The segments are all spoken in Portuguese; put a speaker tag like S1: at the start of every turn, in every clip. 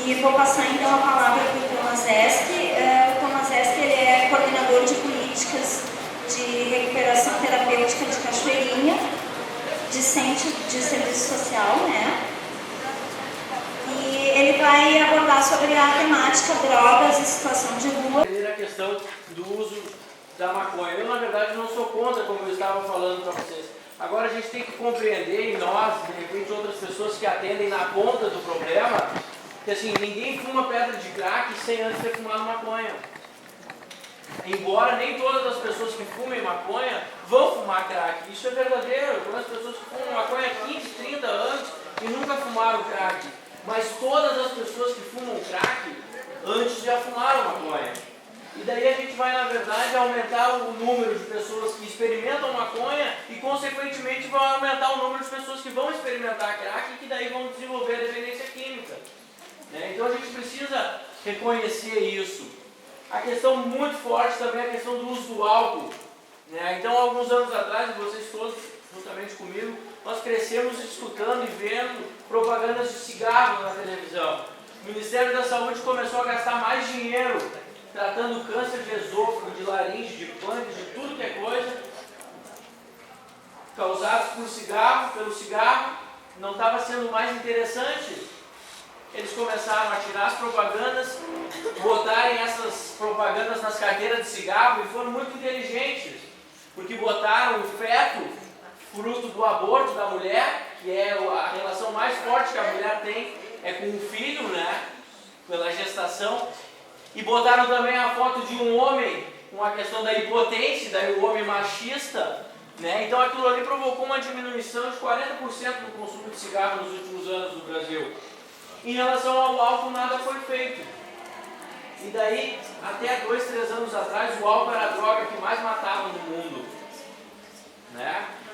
S1: E vou passar então a palavra para o Tomaszewski. O Tomaszewski ele é coordenador de políticas de recuperação terapêutica de Cachoeirinha, discente de serviço social, né? E ele vai abordar sobre a temática drogas e situação de rua.
S2: A questão do uso da maconha. Eu, na verdade, não sou contra, como eu estava falando para vocês. Agora a gente tem que compreender, e nós, de repente, outras pessoas que atendem na ponta do problema, que assim, ninguém fuma pedra de crack sem antes ter fumado maconha. Embora nem todas as pessoas que fumem maconha vão fumar crack. Isso é verdadeiro. Tem as pessoas que fumam maconha há 15, 30 anos e nunca fumaram crack. Mas todas as pessoas que fumam crack antes já fumaram maconha. E daí a gente vai, na verdade, aumentar o número de pessoas que experimentam maconha e, consequentemente, vai aumentar o número de pessoas que vão experimentar crack e que daí vão desenvolver a dependência química. Então a gente precisa reconhecer isso. A questão muito forte também é a questão do uso do álcool. Então, alguns anos atrás, vocês todos, juntamente comigo, nós crescemos escutando e vendo propagandas de cigarro na televisão. O Ministério da Saúde começou a gastar mais dinheiro tratando câncer de esôfago, de laringe, de pâncreas, de tudo que é coisa, causados por cigarro, pelo cigarro. Não estava sendo mais interessante. Eles começaram a tirar as propagandas, botarem essas propagandas nas carteiras de cigarro e foram muito inteligentes, porque botaram o feto, fruto do aborto da mulher, que é a relação mais forte que a mulher tem, é com o filho, pela gestação, e botaram também a foto de um homem com a questão da impotência, daí o homem machista, Então aquilo ali provocou uma diminuição de 40% do consumo de cigarro nos últimos anos no Brasil. Em relação ao álcool, nada foi feito. E daí, até 2, 3 anos atrás, o álcool era a droga que mais matava no mundo.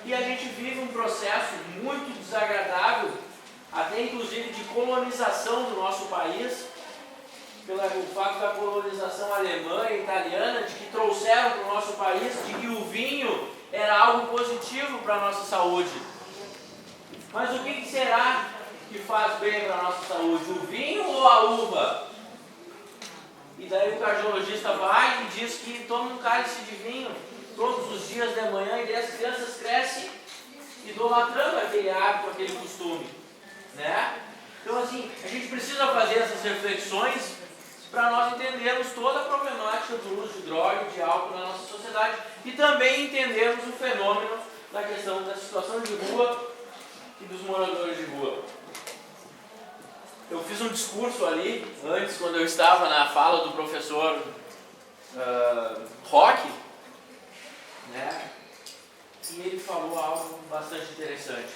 S2: E a gente vive um processo muito desagradável, até inclusive de colonização do nosso país, pelo fato da colonização alemã e italiana, de que trouxeram para o nosso país de que o vinho era algo positivo para a nossa saúde. Mas o que será que faz bem para a nossa saúde? O vinho ou a uva? E daí o cardiologista vai e diz que toma um cálice de vinho todos os dias de manhã, e daí as crianças crescem idolatrando aquele hábito, aquele costume. Então assim, a gente precisa fazer essas reflexões para nós entendermos toda a problemática do uso de droga e de álcool na nossa sociedade e também entendermos o fenômeno da questão da situação de rua e dos moradores de rua. Eu fiz um discurso ali, antes, quando eu estava na fala do professor Roque, e ele falou algo bastante interessante.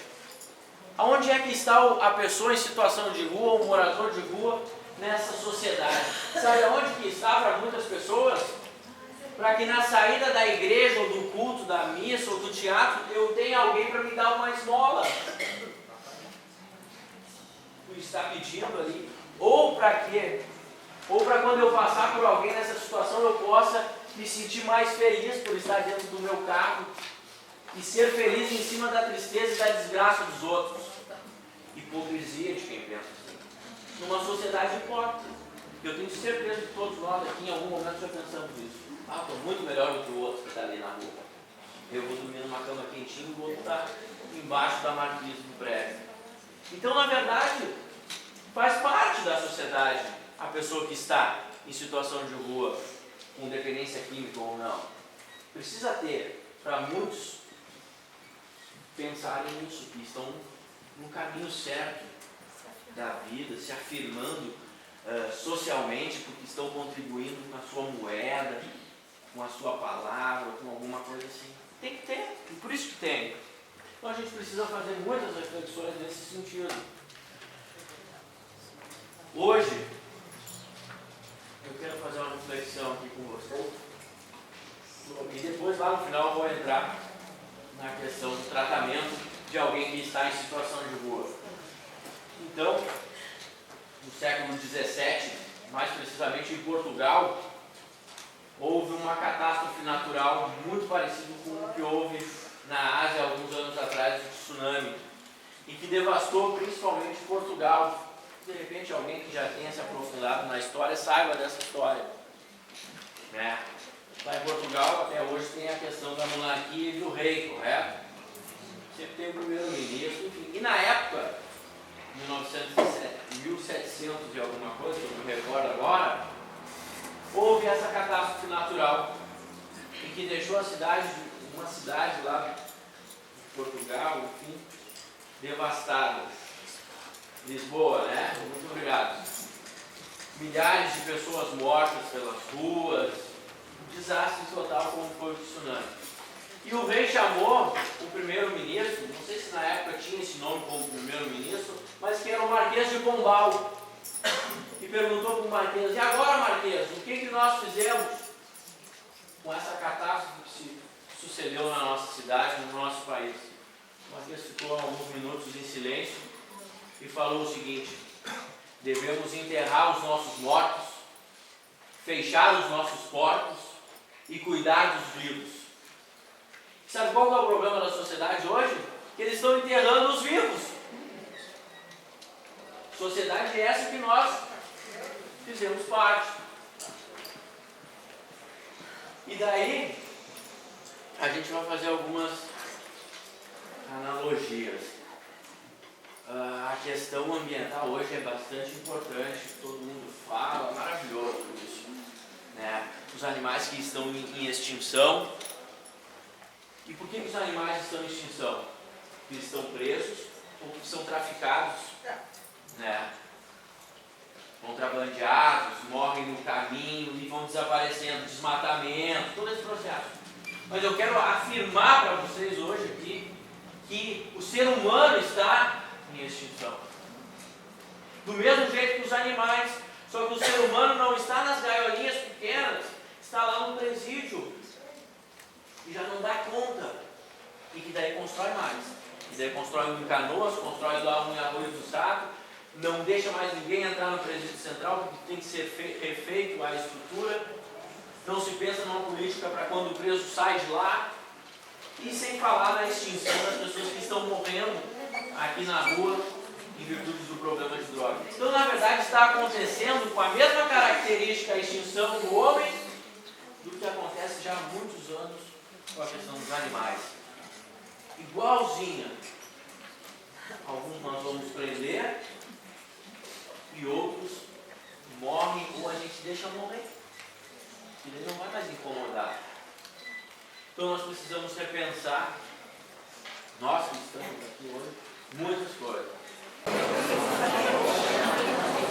S2: Aonde é que está a pessoa em situação de rua, o morador de rua, nessa sociedade? Sabe aonde que está para muitas pessoas? Para que na saída da igreja, ou do culto, da missa, ou do teatro, eu tenha alguém para me dar uma esmola. Está pedindo ali, ou para quê? Ou para quando eu passar por alguém nessa situação eu possa me sentir mais feliz por estar dentro do meu carro e ser feliz em cima da tristeza e da desgraça dos outros. Hipocrisia de quem pensa assim. Numa sociedade hipócrita. Eu tenho certeza que todos nós aqui em algum momento já pensamos nisso. Estou muito melhor do que o outro que está ali na rua. Eu vou dormir numa cama quentinha e o outro está embaixo da marquise do prédio. Então, na verdade, faz parte da sociedade a pessoa que está em situação de rua, com dependência química ou não. Precisa ter, para muitos pensarem nisso, que estão no caminho certo da vida, se afirmando socialmente, porque estão contribuindo com a sua moeda, com a sua palavra, com alguma coisa assim. Tem que ter, e por isso que tem. Então a gente precisa fazer muitas reflexões nesse sentido. Hoje, eu quero fazer uma reflexão aqui com vocês, e depois lá no final eu vou entrar na questão do tratamento de alguém que está em situação de rua. Então, no século XVII, mais precisamente em Portugal, houve uma catástrofe natural muito parecida com o que houve na Ásia alguns anos atrás, o tsunami, e que devastou principalmente Portugal. de repente alguém que já tenha se aprofundado na história saiba dessa história. Né? Lá em Portugal, até hoje, tem a questão da monarquia e do rei, correto? Sempre tem o primeiro-ministro, enfim. E na época, 1700 e alguma coisa, eu me recordo agora, houve essa catástrofe natural em que deixou uma cidade lá de Portugal, enfim, devastada. Lisboa, né? Muito obrigado. Milhares de pessoas mortas pelas ruas, um desastre total como foi o tsunami. E o rei chamou o primeiro-ministro, não sei se na época tinha esse nome como primeiro-ministro, mas que era o Marquês de Pombal. E perguntou para o Marquês: e agora, Marquês, o que nós fizemos com essa catástrofe que se sucedeu na nossa cidade, no nosso país? O Marquês ficou alguns minutos em silêncio e falou o seguinte: devemos enterrar os nossos mortos, fechar os nossos portos e cuidar dos vivos. Sabe qual é o problema da sociedade hoje? Que eles estão enterrando os vivos. Sociedade é essa que nós fizemos parte. E daí, a gente vai fazer algumas analogias. A questão ambiental hoje é bastante importante, todo mundo fala, maravilhoso isso. Né? Os animais que estão em extinção. E por que os animais estão em extinção? Porque estão presos ou porque são traficados, né? Contrabandeados, morrem no caminho e vão desaparecendo, desmatamento, todo esse processo. Mas eu quero afirmar para vocês hoje aqui que o ser humano está em extinção. Do mesmo jeito que os animais, só que o ser humano não está nas gaiolinhas pequenas, está lá no presídio e já não dá conta, e que daí constrói mais. E daí constrói um em Canoas, constrói lá um em Arroio do Saco, não deixa mais ninguém entrar no presídio central, porque tem que ser refeito a estrutura, não se pensa numa política para quando o preso sai de lá, e sem falar na extinção das pessoas que estão morrendo aqui na rua em virtude do problema de drogas. Então, na verdade, está acontecendo com a mesma característica a extinção do homem do que acontece já há muitos anos com a questão dos animais. Igualzinha. Alguns nós vamos prender e outros morrem ou a gente deixa morrer. E ele não vai mais incomodar. Então nós precisamos repensar, nós que estamos aqui hoje, muitas coisas.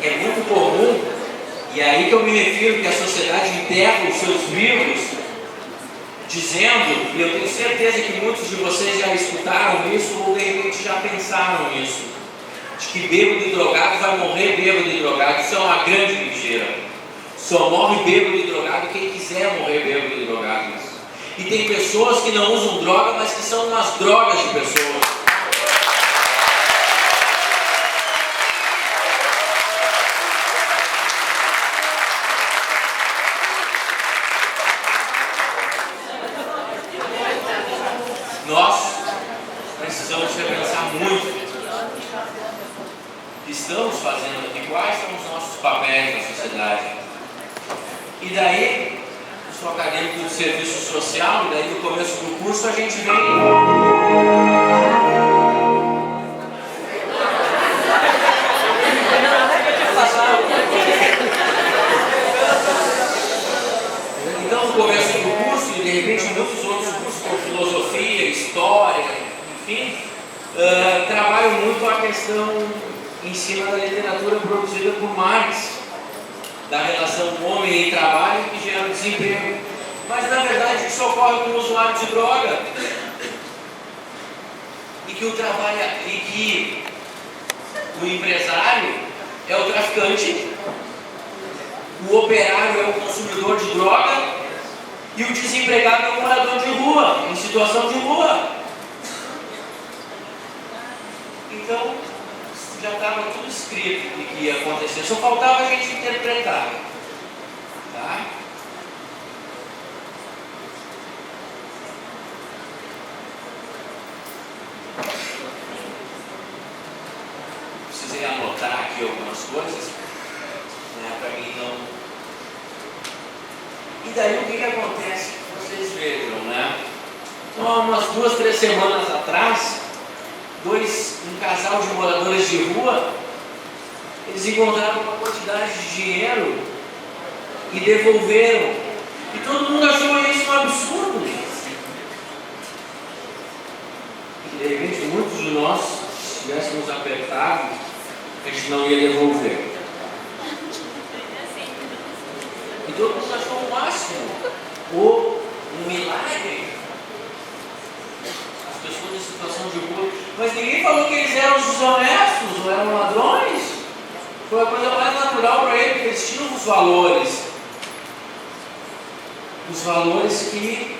S2: É muito comum, e é aí que eu me refiro, que a sociedade enterra os seus vivos, dizendo, e eu tenho certeza que muitos de vocês já escutaram isso ou de repente já pensaram nisso, de que bêbado e drogado vai morrer bêbado e drogado. Isso é uma grande mentira. Só morre bêbado e drogado quem quiser morrer bêbado e drogado. E tem pessoas que não usam droga, mas que são umas drogas de pessoas. Nós precisamos repensar muito o que estamos fazendo aqui, quais são os nossos papéis na sociedade. E daí, eu sou acadêmico de serviço social, e daí no começo do curso a gente vem... Então, no começo do curso, e de repente muitos outros cursos, como filosofia, história, enfim, trabalham muito a questão em cima da literatura produzida por Marx, da relação do homem e trabalho que gera desemprego. Mas na verdade isso ocorre com o usuário de droga. E que o empresário é o traficante, o operário é o consumidor de droga e o desempregado é o morador de rua, em situação de rua. Então, já estava tudo escrito o que ia acontecer, só faltava a gente interpretar. Tá? Precisei anotar aqui algumas coisas. daí o que acontece? Vocês vejam, né? Então, há umas 2, 3 semanas atrás, um casal de moradores de rua, eles encontraram uma quantidade de dinheiro e devolveram. E todo mundo achou isso um absurdo. E de repente, muitos de nós, se estivéssemos apertados, a gente não ia devolver. E todo mundo achou o máximo, ou um milagre. As pessoas em situação de rua, mas ninguém falou que eles eram desonestos ou eram ladrões. Foi a coisa mais natural para eles, porque eles tinham os valores que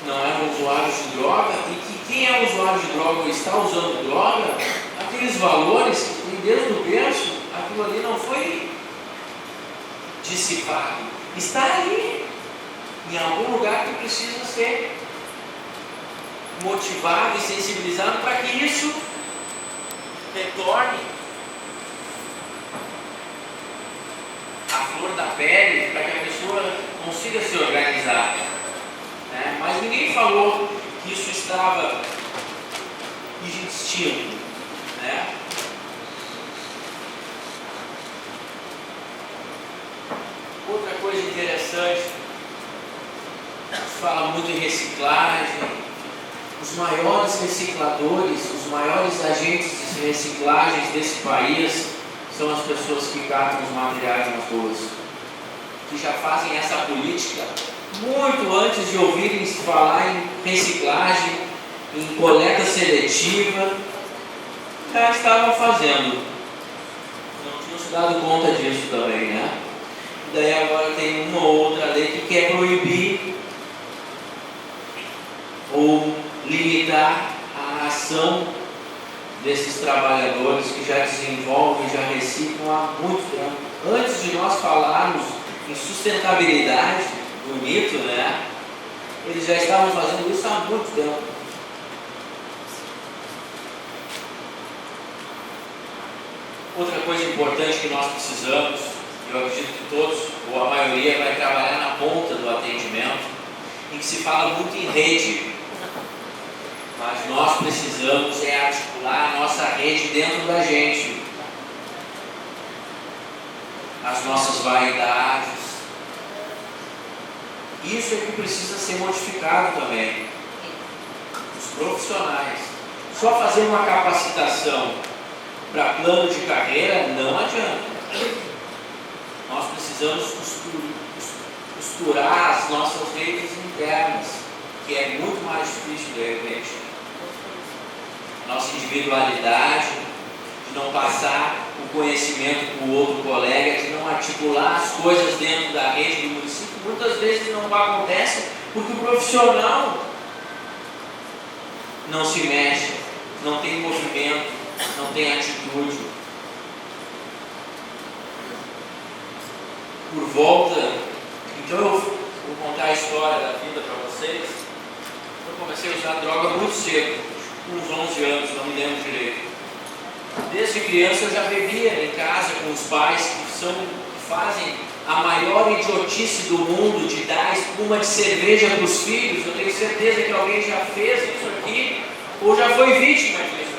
S2: não eram usuários de droga, e que quem é usuário de droga ou está usando droga, aqueles valores que tem desde o berço, aquilo ali não foi dissipado, está ali, em algum lugar que precisa ser motivado e sensibilizado para que isso retorne a flor da pele, para que a pessoa consiga se organizar, né? Mas ninguém falou que isso estava extinto, né? Outra coisa interessante, se fala muito em reciclagem. Os maiores recicladores, os maiores agentes de reciclagem desse país são as pessoas que catam os materiais nas ruas, que já fazem essa política muito antes de ouvirem se falar em reciclagem, em coleta seletiva, já estavam fazendo. Não tinham se dado conta disso também, né? Daí agora tem uma ou outra lei que quer proibir ou limitar a ação desses trabalhadores que já desenvolvem, já reciclam há muito tempo. Antes de nós falarmos em sustentabilidade, bonito, né? Eles já estavam fazendo isso há muito tempo. Outra coisa importante que nós precisamos, eu acredito que todos, ou a maioria, vai trabalhar na ponta do atendimento, em que se fala muito em rede, mas nós precisamos articular a nossa rede dentro da gente, as nossas vaidades. Isso é que precisa ser modificado também. Os profissionais, só fazer uma capacitação para plano de carreira não adianta. Nós precisamos costurar as nossas redes internas, que é muito mais difícil de repente. Nossa individualidade, de não passar o conhecimento para o outro colega, de não articular as coisas dentro da rede do município, muitas vezes não acontece porque o profissional não se mexe, não tem movimento, não tem atitude. Por volta, então eu vou contar a história da vida para vocês. Eu comecei a usar droga muito cedo, com uns 11 anos, não me lembro direito. Desde criança eu já bebia em casa com os pais que fazem a maior idiotice do mundo de dar espuma de cerveja para os filhos. Eu tenho certeza que alguém já fez isso aqui ou já foi vítima disso.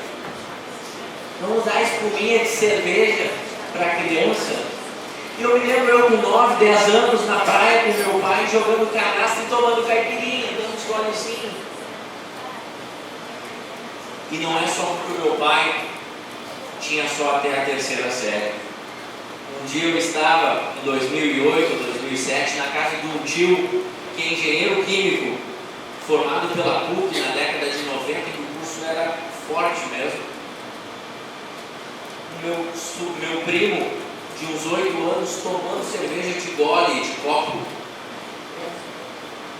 S2: Não dar espuminha de cerveja para a criança. Eu me lembro eu com 9, 10 anos na praia com meu pai jogando canastra e tomando caipirinha, dando uns golezinhos. E não é só porque o meu pai tinha só até a 3ª série. Um dia eu estava em 2008 ou 2007 na casa de um tio que é engenheiro químico, formado pela PUC na década de 90, que o curso era forte mesmo. Meu primo de uns 8 anos tomando cerveja de gole, de copo.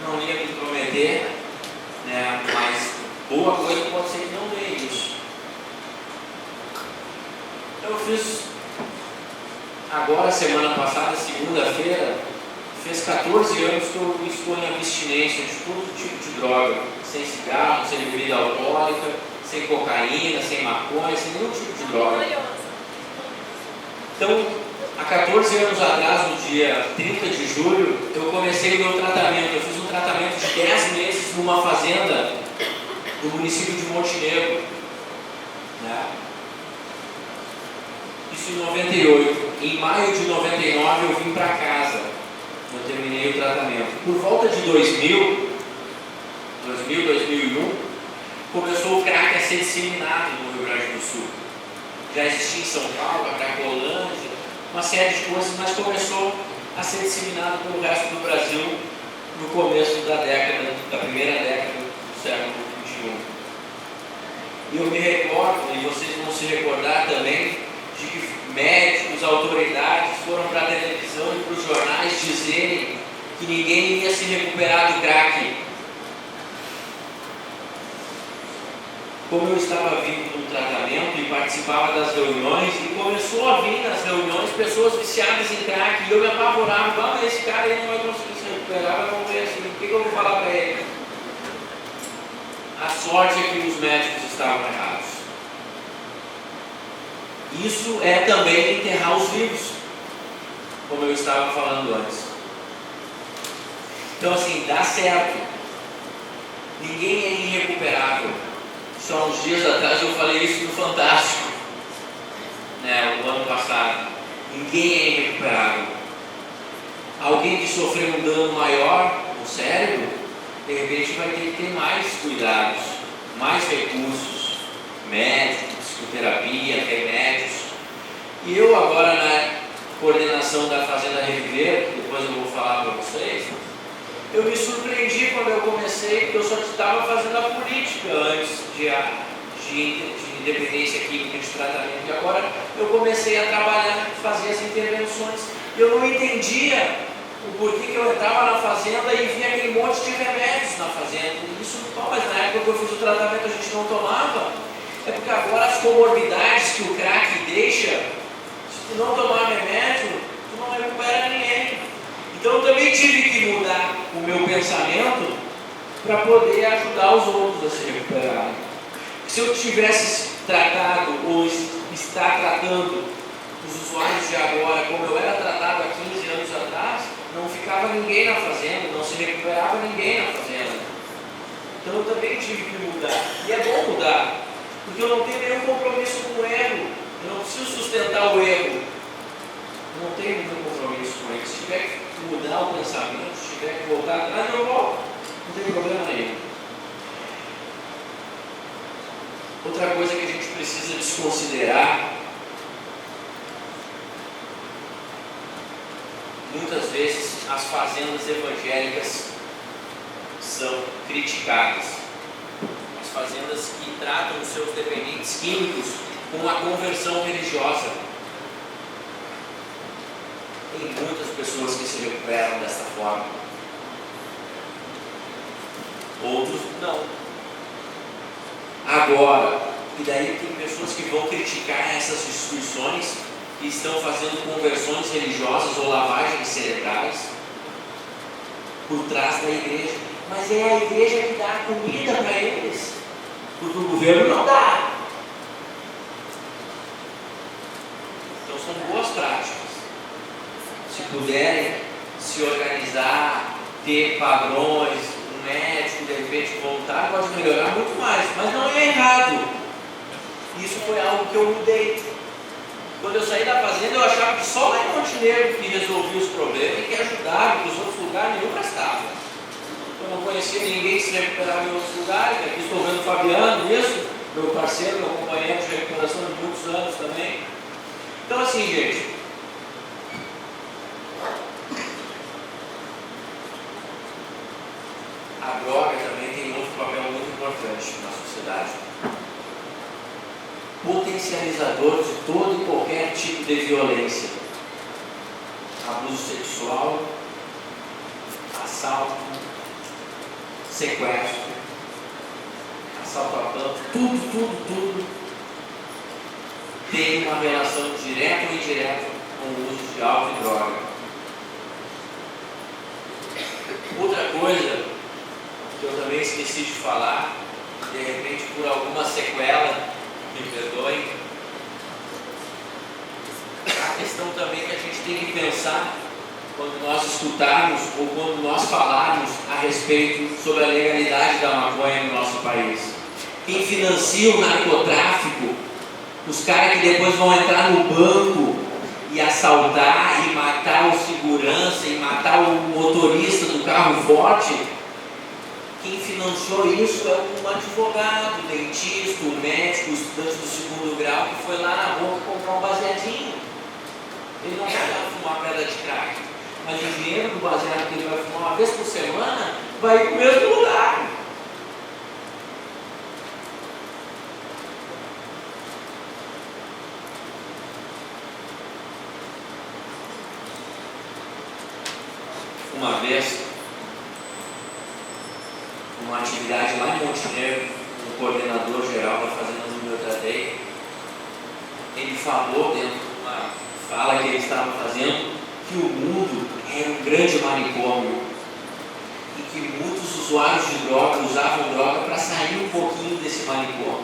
S2: Não ia me prometer, né? Mas boa coisa pode ser que não dê isso. Eu fiz agora, semana passada, segunda-feira, fez 14 anos que eu estou em abstinência de todo tipo de droga, sem cigarro, sem bebida alcoólica, sem cocaína, sem maconha, sem nenhum tipo de droga. Então, há 14 anos atrás, no dia 30 de julho, eu comecei o meu tratamento. Eu fiz um tratamento de 10 meses numa fazenda do município de Montenegro, né? Isso em 98. Em maio de 99 eu vim para casa. Eu terminei o tratamento. Por volta de 2000, 2001, começou o crack a ser disseminado no Rio Grande do Sul. Já existia em São Paulo, a Cracolândia, uma série de coisas, mas começou a ser disseminado pelo resto do Brasil no começo da primeira década do século XXI. E eu me recordo, e vocês vão se recordar também, de que médicos, autoridades foram para a televisão e para os jornais dizerem que ninguém ia se recuperar do crack. Como eu estava vindo do tratamento e participava das reuniões, e começou a vir nas reuniões pessoas viciadas em crack, e eu me apavorava, esse cara aí não vai conseguir se recuperar, vai morrer assim, o que eu vou falar para ele? A sorte é que os médicos estavam errados. Isso é também enterrar os vivos, como eu estava falando antes. Então assim, dá certo. Ninguém é irrecuperável. Só uns dias atrás eu falei isso no Fantástico, né, o ano passado. Ninguém é irrecuperável. Alguém que sofreu um dano maior no cérebro, de repente vai ter que ter mais cuidados, mais recursos, médicos, psicoterapia, remédios. E eu agora na coordenação da Fazenda Reviver, que depois eu vou falar para vocês, eu me surpreendi quando eu comecei, porque eu só estava fazendo a política antes de independência química de tratamento, e agora eu comecei a trabalhar, fazer as intervenções. Eu não entendia o porquê que eu entrava na fazenda e via aquele monte de remédios na fazenda. E isso, mas na época que eu fiz o tratamento a gente não tomava. É porque agora as comorbidades que o crack deixa, se tu não tomar remédio, tu não recupera ninguém. Então eu também tive que mudar o meu pensamento para poder ajudar os outros a se recuperarem. Se eu tivesse tratado ou está tratando os usuários de agora como eu era tratado há 15 anos atrás, não ficava ninguém na fazenda, não se recuperava ninguém na fazenda. Então eu também tive que mudar. E é bom mudar, porque eu não tenho nenhum compromisso com o erro. Eu não preciso sustentar o erro. Eu não tenho nenhum compromisso com ele. Se tiver que mudar o pensamento, se tiver que voltar atrás, eu volto. Não tem problema nenhum. Outra coisa que a gente precisa desconsiderar, muitas vezes as fazendas evangélicas são criticadas. As fazendas que tratam os seus dependentes químicos com a conversão religiosa. Tem muitas pessoas que se recuperam dessa forma. Outros não. Agora, e daí tem pessoas que vão criticar essas instituições que estão fazendo conversões religiosas ou lavagens cerebrais por trás da igreja. Mas é a igreja que dá comida para eles, porque o governo não dá. Então são boas práticas. Se puderem se organizar, ter padrões, um médico de repente voluntário pode melhorar muito mais, mas não é errado. Isso foi algo que eu mudei. Quando eu saí da fazenda, eu achava que só lá em Montenegro que resolvia os problemas e que ajudava, que os outros lugares nenhum prestava. Eu não conhecia ninguém que se recuperava em outros lugares. Aqui estou vendo o Fabiano, isso, meu parceiro, meu companheiro de recuperação de muitos anos também. Então assim, gente, a droga também tem outro papel muito importante na sociedade. Potencializador de todo e qualquer tipo de violência. Abuso sexual, assalto, sequestro, assalto a banco, tudo tem uma relação direta ou indireta com o uso de álcool e droga. Outra coisa que eu também esqueci de falar, de repente por alguma sequela, me perdoem, a questão também que a gente tem que pensar quando nós escutarmos ou quando nós falarmos a respeito sobre a legalidade da maconha no nosso país. Quem financia o narcotráfico, os caras que depois vão entrar no banco e assaltar e matar o segurança e matar o motorista do carro forte, quem financiou isso é um advogado, um dentista, um médico, um estudante do segundo grau que foi lá na rua comprar um baseadinho. Ele não vai lá fumar pedra de crack, mas o dinheiro do baseado que ele vai fumar uma vez por semana vai para o mesmo lugar. Uma vez, uma atividade lá em Montenegro, o coordenador geral da Fazenda onde eu tratei, ele falou dentro de uma fala que ele estava fazendo que o mundo era um grande manicômio e que muitos usuários de droga usavam droga para sair um pouquinho desse manicômio.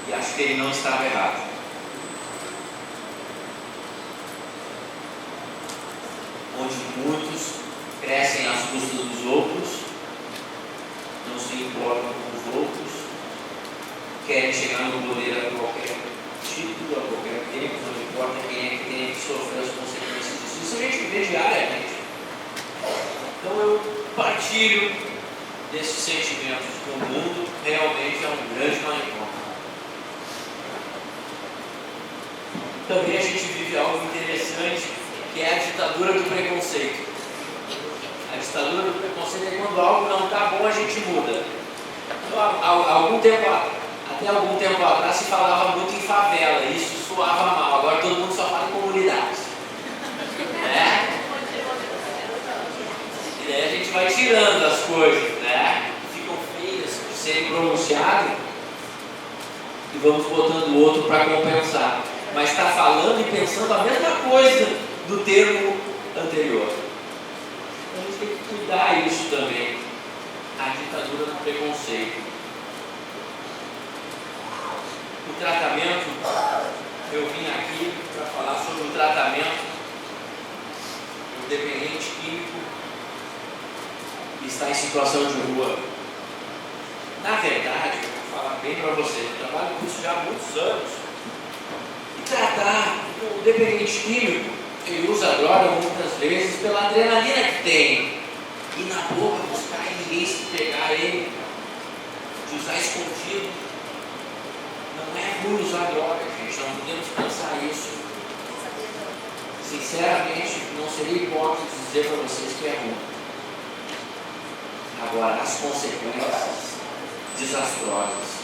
S2: E acho que ele não estava errado. Onde muitos crescem às custas dos outros, não se importam com os outros, querem chegar no poder a qualquer título, a qualquer tempo, não importa quem é que tem que sofrer as consequências disso. Isso a gente vê diariamente. Então eu partilho desses sentimentos que o mundo realmente é um grande manicômio. Também a gente vive algo interessante, que é a ditadura do preconceito. A ditadura do preconceito é quando algo não está bom, a gente muda. Então, até algum tempo atrás se falava muito em favela, e isso soava mal. Agora todo mundo só fala em comunidades. Né? E daí a gente vai tirando as coisas, né? Ficam feias de serem pronunciadas e vamos botando o outro para compensar. Mas está falando e pensando a mesma coisa do termo anterior. Então a gente tem que cuidar isso também, a ditadura do preconceito. O tratamento, eu vim aqui para falar sobre o tratamento do dependente químico que está em situação de rua. Na verdade, vou falar bem para vocês, eu trabalho com isso já há muitos anos. E tratar o dependente químico, ele usa droga muitas vezes pela adrenalina que tem. E na boca buscar e ninguém se pegar ele, de usar escondido. Não é ruim usar droga, gente, não podemos pensar isso. Sinceramente, não seria hipócrita dizer para vocês que é ruim. Agora, as consequências desastrosas.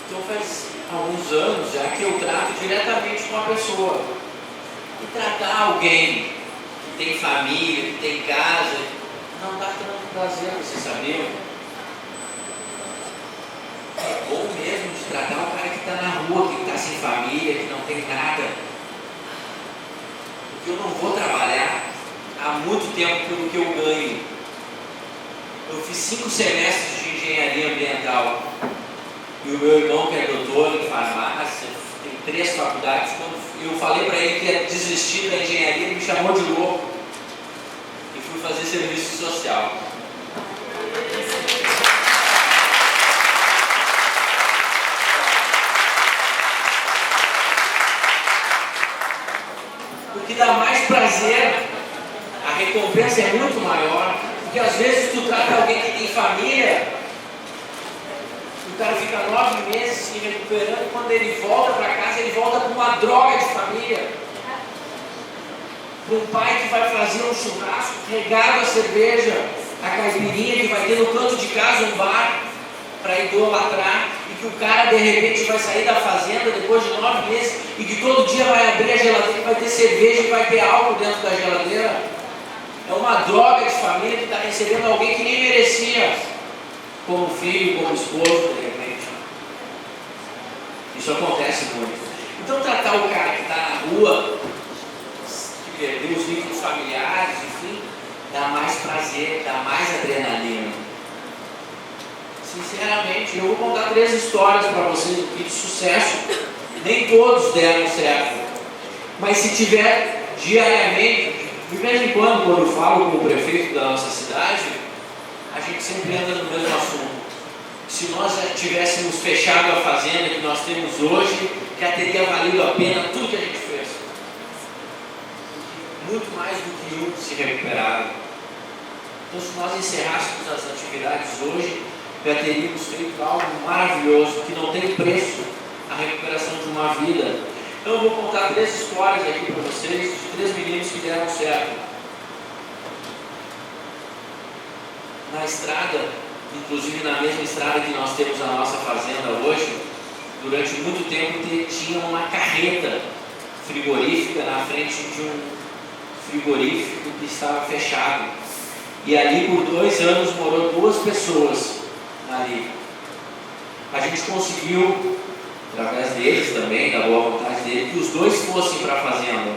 S2: Então faz alguns anos já que eu trato diretamente com a pessoa. E tratar alguém que tem família, que tem casa, não dá tanto prazer, vocês sabiam? É bom mesmo de tratar o cara que está na rua, que está sem família, que não tem nada. Porque eu não vou trabalhar há muito tempo pelo que eu ganho. Eu fiz 5 semestres de engenharia ambiental. E o meu irmão, que é doutor em farmácia, tem 3 faculdades, quando eu falei para ele que ia desistir da engenharia, ele me chamou de louco. E fui fazer serviço social. O que dá mais prazer, a recompensa é muito maior, porque às vezes tu trata alguém que tem família, o cara fica 9 meses se recuperando e quando ele volta para casa, ele volta com uma droga de família. Um pai que vai fazer um churrasco regado a cerveja, a caipirinha, que vai ter no canto de casa um bar para idolatrar, e que o cara de repente vai sair da fazenda depois de 9 meses e que todo dia vai abrir a geladeira e vai ter cerveja e vai ter álcool dentro da geladeira. É uma droga de família que está recebendo alguém que nem merecia. Como filho, como esposo, de repente. Isso acontece muito. Então tratar o cara que está na rua, que perdeu os vínculos familiares, enfim, dá mais prazer, dá mais adrenalina. Se Sinceramente, eu vou contar 3 histórias para vocês aqui de sucesso. Nem todos deram certo. Mas se tiver diariamente, de vez em quando eu falo com o prefeito da nossa cidade, a gente sempre anda no mesmo assunto. Se nós já tivéssemos fechado a fazenda que nós temos hoje, já teria valido a pena tudo que a gente fez. Muito mais do que um se recuperaram. Então, se nós encerrássemos as atividades hoje, já teríamos feito algo maravilhoso, que não tem preço, a recuperação de uma vida. Então, eu vou contar 3 histórias aqui para vocês, de 3 meninos que deram certo. Na estrada, inclusive na mesma estrada que nós temos a nossa fazenda hoje, durante muito tempo tinha uma carreta frigorífica na frente de um frigorífico que estava fechado. E ali por 2 anos morou 2 pessoas ali. A gente conseguiu, através deles também, da boa vontade dele, que os 2 fossem para a fazenda.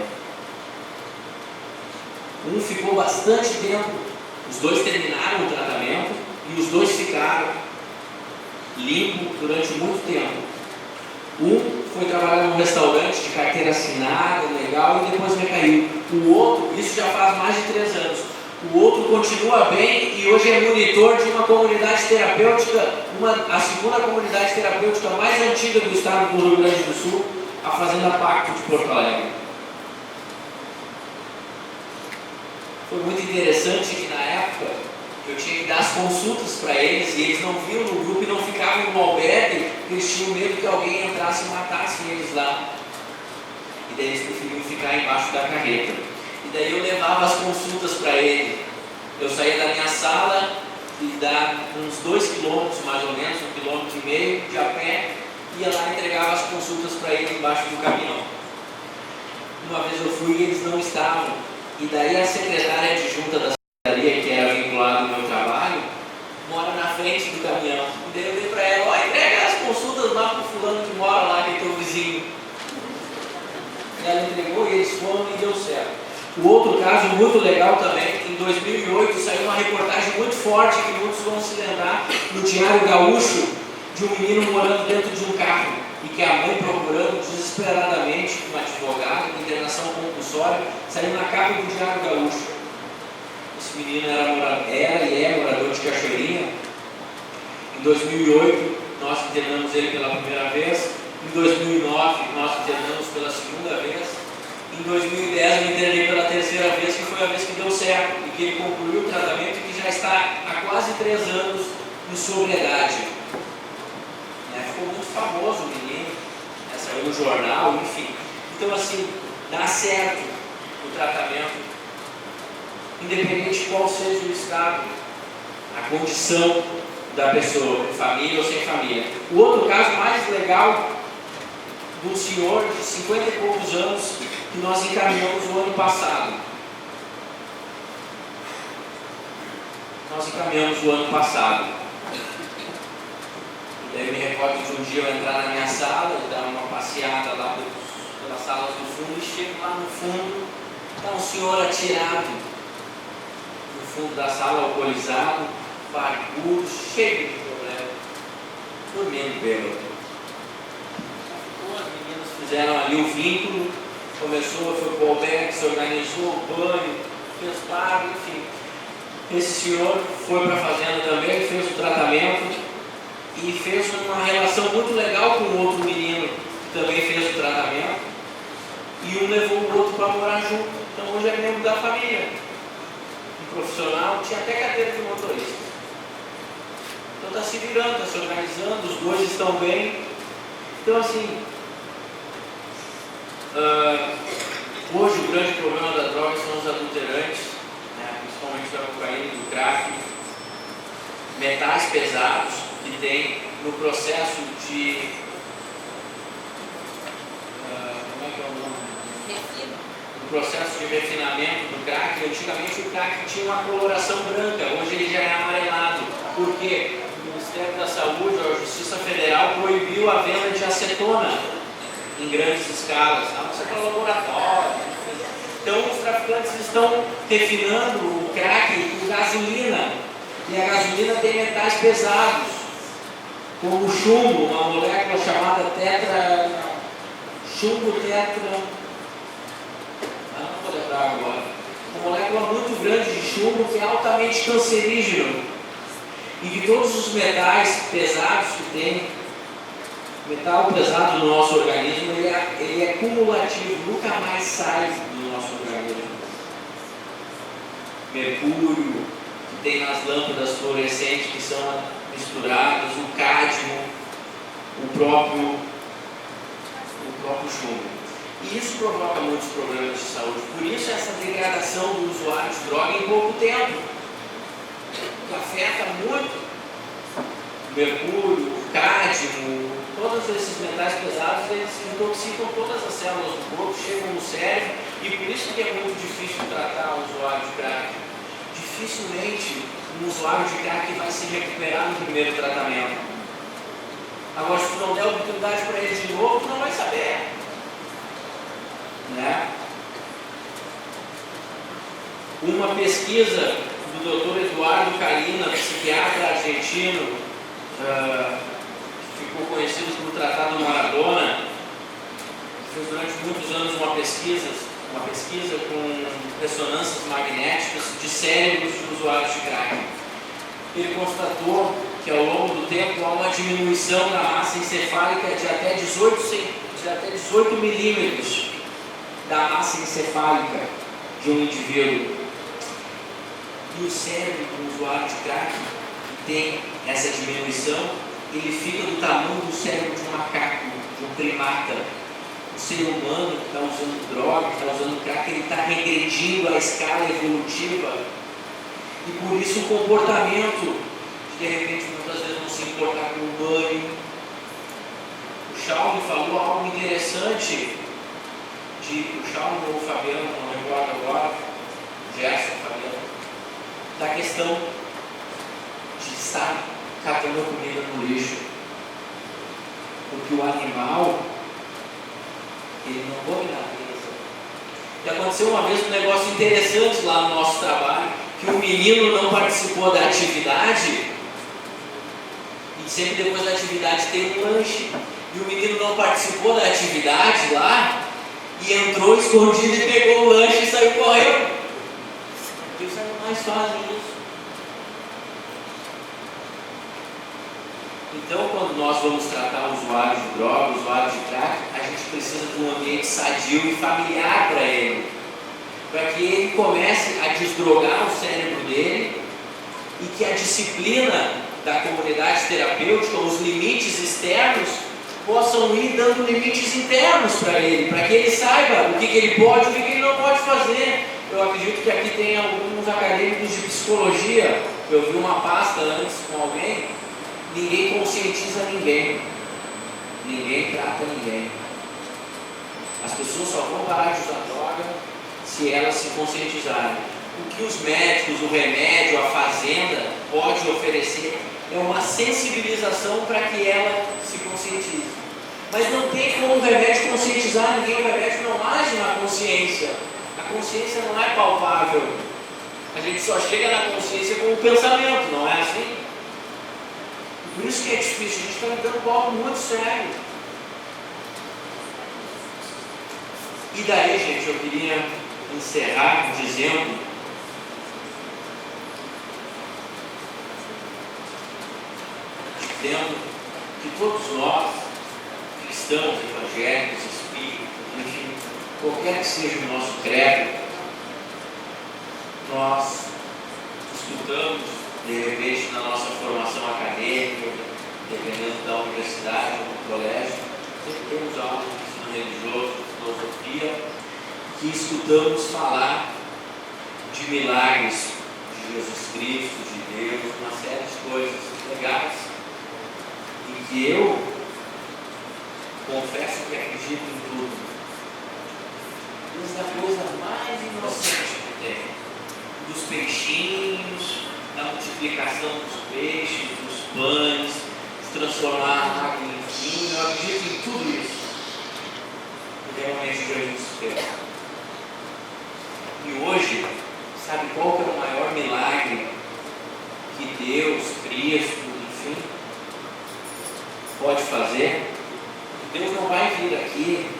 S2: Um ficou bastante tempo, os 2 terminaram o tratamento e os 2 ficaram limpos durante muito tempo. Um foi trabalhar num restaurante de carteira assinada, legal, e depois recaiu. O outro, isso já faz mais de 3 anos, o outro continua bem e hoje é monitor de uma comunidade terapêutica, a segunda comunidade terapêutica mais antiga do estado do Rio Grande do Sul, a Fazenda Pacto de Porto Alegre. Foi muito interessante que na época eu tinha que dar as consultas para eles e eles não vinham no grupo e não ficavam no albergue, porque eles tinham medo que alguém entrasse e matasse eles lá. E daí eles preferiam ficar embaixo da carreta. E daí eu levava as consultas para ele. Eu saía da minha sala e dá uns 2 quilômetros mais ou menos, 1,5 quilômetros de a pé, ia lá e entregava as consultas para ele embaixo do caminhão. Uma vez eu fui e eles não estavam. E daí a secretária adjunta da secretaria, que era vinculada ao meu trabalho, mora na frente do caminhão. E daí eu dei para ela, ó, entrega as consultas lá para o fulano que mora lá, que é teu vizinho. E ela entregou e eles foram e deu certo. O outro caso muito legal também, em 2008 saiu uma reportagem muito forte, que muitos vão se lembrar, no Diário Gaúcho, de um menino morando dentro de um carro, e que a mãe procurando desesperadamente um advogado de internação compulsória, saiu na capa do Diário Gaúcho. Esse menino era e é morador de Cachoeirinha. Em 2008 nós internamos ele pela primeira vez, em 2009 nós internamos pela segunda vez, em 2010 eu internei pela terceira vez, que foi a vez que deu certo e que ele concluiu o tratamento e que já está há quase 3 anos em sobriedade. Ficou muito famoso o menino, saiu no jornal, enfim. Então, assim, dá certo o tratamento, independente de qual seja o estado, a condição da pessoa, família ou sem família. O outro caso mais legal, de um senhor de 50 e poucos anos, que nós encaminhamos no ano passado. Daí eu me recordo de um dia eu entrar na minha sala, eu dar uma passeada lá pelas salas do fundo, e chego lá no fundo, está um senhor atirado no fundo da sala, alcoolizado, barbudo, cheio de problema, dormindo bêbado. As meninas fizeram ali o vínculo, começou, foi para o albergue, se organizou o banho, fez barro, enfim. Esse senhor foi para a fazenda também, fez o tratamento e fez uma relação muito legal com o outro menino que também fez o tratamento, e um levou o outro para morar junto. Então hoje é membro da família, um profissional, tinha até cadeira de motorista. Então está se virando, está se organizando, os 2 estão bem. Então assim, hoje o grande problema da droga são os adulterantes, principalmente da cocaína e do crack, metais pesados que tem no processo de no processo de refinamento do crack. Antigamente o crack tinha uma coloração branca, hoje ele já é amarelado. Por quê? O Ministério da Saúde, ou a Justiça Federal, proibiu a venda de acetona em grandes escalas, isso é para laboratório. Então os traficantes estão refinando o crack com gasolina, e a gasolina tem metais pesados. como o chumbo, uma molécula chamada chumbo tetra, não vou lembrar agora, uma molécula muito grande de chumbo que é altamente cancerígeno, e de todos os metais pesados que tem, metal pesado no nosso organismo, ele é cumulativo, nunca mais sai do nosso organismo. Mercúrio, que tem nas lâmpadas fluorescentes que são misturadas, o cádmio, o próprio chumbo. E isso provoca muitos problemas de saúde. Por isso essa degradação do usuário de droga em pouco tempo, que afeta muito o mercúrio, o cádmio, todos esses metais pesados, eles intoxicam todas as células do corpo, chegam no cérebro, e por isso que é muito difícil tratar o usuário de crack. Dificilmente um usuário de crack vai se recuperar no primeiro tratamento. Agora, se tu não der oportunidade para ele de novo, tu não vai saber. Né? Uma pesquisa do Dr. Eduardo Calina, psiquiatra argentino, que ficou conhecido como Tratado Maradona, fez durante muitos anos uma pesquisa com ressonâncias magnéticas de cérebros de usuários de crack. Ele constatou que ao longo do tempo há uma diminuição da massa encefálica de até 18 milímetros da massa encefálica de um indivíduo. E o cérebro do usuário de crack, que tem essa diminuição, ele fica do tamanho do cérebro de um macaco, de um primata. O ser humano que está usando droga, que está usando crack, ele está regredindo a escala evolutiva. E por isso o comportamento, de repente, muitas vezes não se importar com o banho. O Chalme falou algo interessante, o Chalme ou o Fabiano, não recordo agora, Gerson, Fabiano, da questão de estar catando a comida no lixo. Porque o animal, ele não come na mesa. E aconteceu uma vez um negócio interessante lá no nosso trabalho, que o menino não participou da atividade, e sempre depois da atividade tem um lanche, e o menino não participou da atividade lá, e entrou escondido e pegou o lanche e saiu correndo. Porque os animais fazem isso. Então, quando nós vamos tratar o usuário de droga, o usuário de crack, a gente precisa de um ambiente sadio e familiar para ele, para que ele comece a desdrogar o cérebro dele e que a disciplina da comunidade terapêutica, os limites externos, possam ir dando limites internos para ele, para que ele saiba o que ele pode e o que ele não pode fazer. Eu acredito que aqui tem alguns acadêmicos de psicologia. Eu vi uma pasta antes com alguém. Ninguém conscientiza ninguém. Ninguém trata ninguém. As pessoas só vão parar de usar droga se elas se conscientizarem. O que os médicos, o remédio, a fazenda pode oferecer é uma sensibilização para que ela se conscientize. Mas não tem como o remédio conscientizar ninguém, o remédio não age na consciência. A consciência não é palpável. A gente só chega na consciência com o pensamento, não é assim? Por isso que é difícil, a gente está lidando com algo muito sério. E daí, gente, eu queria encerrar dizendo que todos nós, cristãos, evangélicos, espíritas, enfim, qualquer que seja o nosso credo, nós estudamos, de repente, na nossa formação acadêmica, dependendo da universidade ou do colégio, sempre temos aulas de ensino religioso, de filosofia, que estudamos falar de milagres de Jesus Cristo, de Deus, uma série de coisas legais. E que eu confesso que acredito em tudo. Desde a coisa mais inocente que tem, dos peixinhos, da multiplicação dos peixes, dos pães, de transformar a água em vinho, eu acredito em tudo isso. Que realmente Jesus fez. E hoje, sabe qual que é o maior milagre que Deus, Cristo, enfim, vir aqui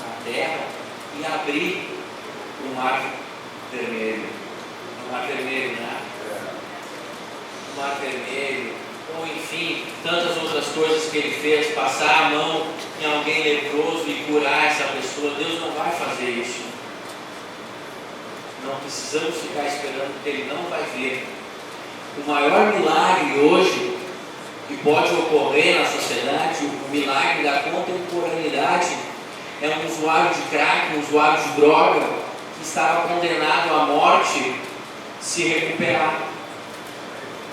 S2: na terra e abrir o mar vermelho. O mar vermelho, né? O mar vermelho, ou enfim, tantas outras coisas que ele fez, passar a mão em alguém leproso e curar essa pessoa. Deus não vai fazer isso. Não precisamos ficar esperando, porque Ele não vai ver. O maior milagre hoje que pode ocorrer na sociedade, o milagre da contemporaneidade, é um usuário de crack, um usuário de droga, que estava condenado à morte, se recuperar.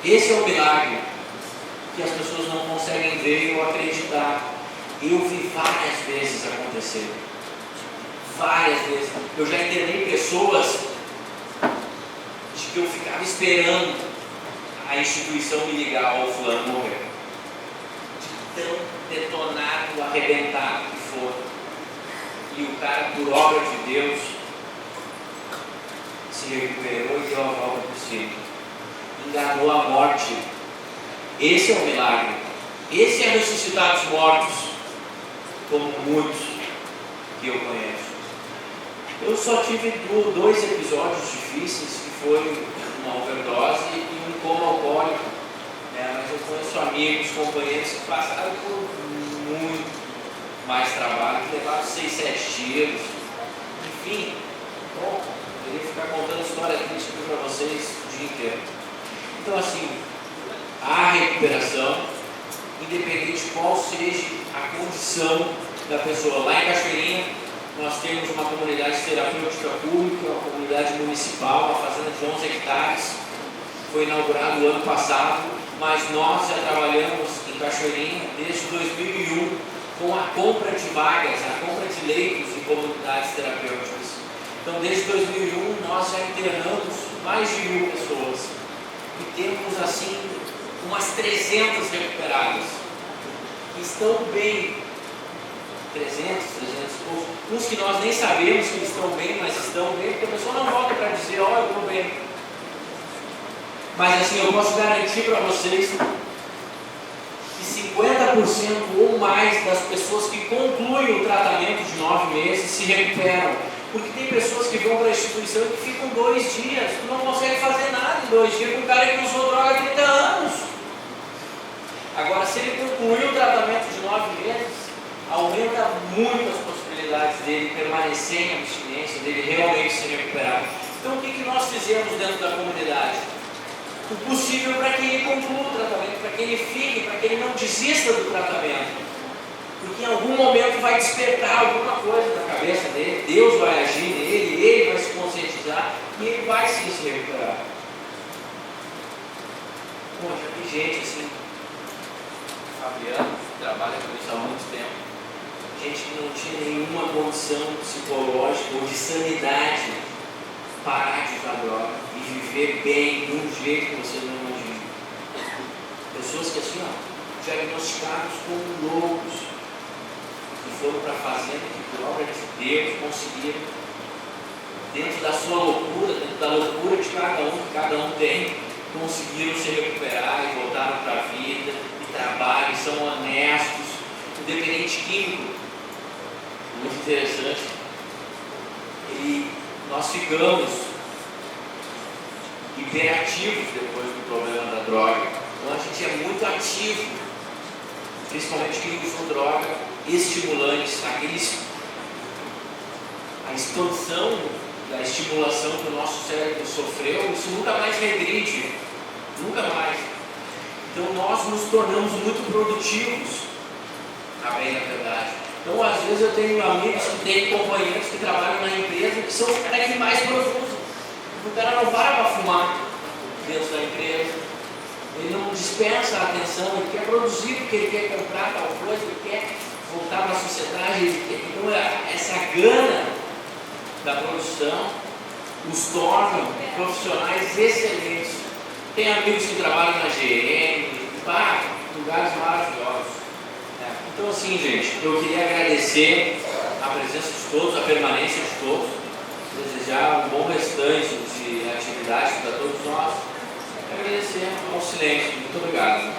S2: Esse é o milagre que as pessoas não conseguem ver ou acreditar. Eu vi várias vezes acontecer. Várias vezes. Eu já internei pessoas de que eu ficava esperando a instituição me ligar, ó, o fulano morreu. De tão detonado, arrebentado que for. E o cara, por obra de Deus, se recuperou e deu a volta por cima. Enganou a morte. Esse é o milagre. Esse é ressuscitar os mortos, como muitos que eu conheço. Eu só tive 2 episódios difíceis, que foi uma overdose e um coma alcoólico. Mas eu conheço amigos, companheiros que passaram por muito mais trabalho, que levaram 6, 7 tiros. Enfim, bom, eu queria ficar contando história triste para vocês o dia inteiro. Então, assim, há recuperação, independente de qual seja a condição da pessoa. Lá em Cachoeirinha, nós temos uma comunidade terapêutica pública, uma comunidade municipal, uma fazenda de 11 hectares, foi inaugurado o ano passado, mas nós já trabalhamos em Cachoeirinha desde 2001 com a compra de vagas, a compra de leitos em comunidades terapêuticas. Então, desde 2001, nós já internamos mais de 1000 pessoas e temos, assim, umas 300 recuperadas, que estão bem, 300 poucos, uns que nós nem sabemos que estão bem, mas estão bem, porque a pessoa não volta para dizer, ó, eu estou bem. Mas assim, eu posso garantir para vocês que 50% ou mais das pessoas que concluem o tratamento de 9 meses se recuperam. Porque tem pessoas que vão para a instituição e que ficam 2 dias, tu não consegue fazer nada em 2 dias com um cara que usou droga há 30 anos. Agora, se ele concluir o tratamento de 9 meses, aumenta muito as possibilidades dele permanecer em abstinência, dele realmente se recuperar. Então, o que nós fizemos dentro da comunidade? O possível para que ele conclua o tratamento, para que ele fique, para que ele não desista do tratamento. Porque em algum momento vai despertar alguma coisa na cabeça dele, Deus vai agir nele, ele vai se conscientizar e ele vai sim se recuperar. Bom, já vi gente assim, Fabiano, que trabalha com isso há muito tempo, gente que não tinha nenhuma condição psicológica ou de sanidade, parar de usar droga e viver bem de um jeito que você não imagina. Pessoas que assim, ó, diagnosticados como loucos, que foram para a fazenda, que por obra de Deus conseguiram, dentro da sua loucura, dentro da loucura de cada um, que cada um tem, conseguiram se recuperar e voltaram para a vida, e trabalham, são honestos, independente químico, muito interessante. E nós ficamos hiperativos depois do problema da droga. Então a gente é muito ativo, principalmente quem usou droga, estimulantes, a expansão da estimulação que o nosso cérebro sofreu, isso nunca mais regride, nunca mais. Então nós nos tornamos muito produtivos, a bem da verdade. Então às vezes eu tenho amigos que têm companheiros que trabalham na empresa que são os caras que mais produzem. O cara não para fumar dentro da empresa, ele não dispensa a atenção, ele quer produzir porque ele quer comprar tal coisa, ele quer voltar para a sociedade, então essa gana da produção os tornam profissionais excelentes. Tem amigos que trabalham na GM, lugares maravilhosos. Então assim, gente, eu queria agradecer a presença de todos, a permanência de todos, desejar um bom restante de atividades para todos nós e agradecer ao silêncio. Muito obrigado.